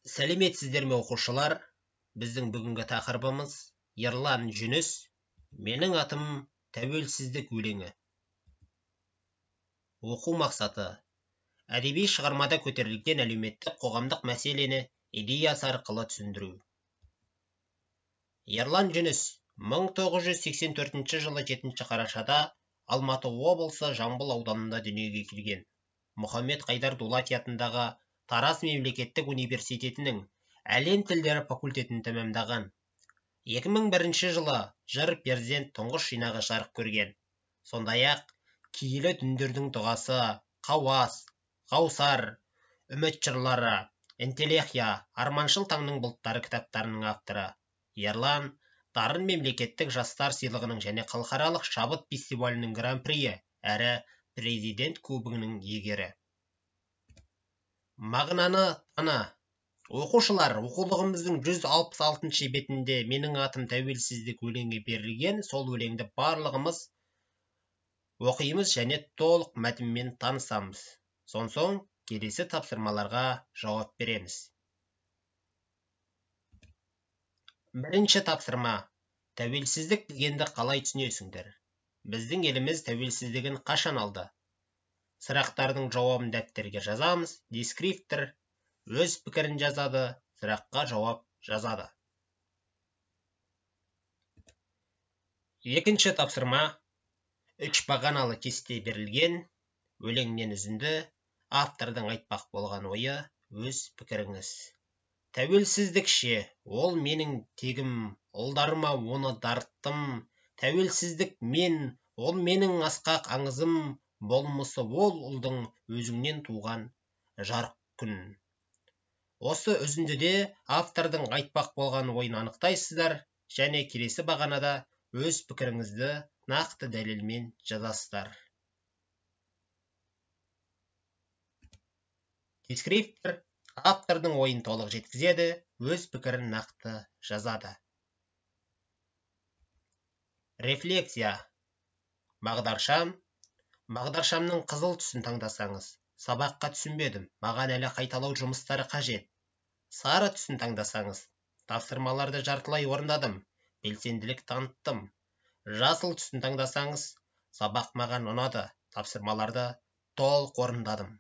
Сәлеметсіздер ме оқушылар? Біздің бүгінгі тақырыбымыз Ерлан Жүніс. Менің атым тәуелсіздік өлеңі. Оқу мақсаты: әдеби шығармада көтерілген әлеуметтік қоғамдық мәселені идеясы арқылы түсіндіру. Ерлан Жүніс 1984 жылы 7 қарашада Алматы облысы Жамбыл ауданында дүниеге келген. Мұхаммед Қайдар Дулати атындағы Тараз мемлекеттік университетінің әлем тілдері факультетін тәмамдаған. 2001 жылы жыр перзент тұңғыш жинағы жарық көрген. Сондай-ақ киелі түндердің дұғасы, қауас, қаусар, үміт жырлары, энтелехия, арманшыл таңның бұлттары кітаптарының авторы. Ерлан дарын мемлекеттік жастар сыйлығының және халықаралық шабыт фестивалінің гран-приі әрі президент кубогының иегері. Мағынаны тана. Оқушылар, оқулығымыздың 166 бетінде менің атым тәуелсіздік өлеңі берілген. Сол өлеңді барлығымыз оқимыз және толық мәтінмен танысамыз. Соң келесі тапсырмаларға жауап береміз. Бірінші тапсырма: тәуелсіздік дегенді қалай түсінесіңдер? Біздің еліміз тәуелсіздігін қашан алды? Сұрақтардың жауабын дәптерге жазамыз. Дескриптор өз пікірін жазады, сұраққа жауап жазады. Екінші тапсырма: 3 бағаналы кесте берілген. Өлеңнен үзінді, автордың айтпақ болған ойы, өз пікіріңіз. Тәуелсіздік ше, ол менің тегім, ұлдарыма оны дарыттым. Тәуелсіздік мен, ол менің асқақ аңызым. Болмысы ол ұлдың өзіңнен туған жарық күн. Осы үзіндіде автордың айтпақ болған ойын анықтайсыздар және келесі бағанада өз пікіріңізді нақты дәлелмен жазасыздар. Дескриптор автордың ойын толық жеткізеді, өз пікірін нақты жазады. Рефлексия. Бағдаршам. Бағдаршамның қызыл түсін таңдасаңыз, сабаққа түсінбедім, маған әлі қайталау жұмыстары қажет. Сары түсін таңдасаңыз, тапсырмаларды жартылай орындадым, белсенділік таныттым. Жасыл түсін таңдасаңыз, сабақ маған ұнады, тапсырмаларды толық орындадым.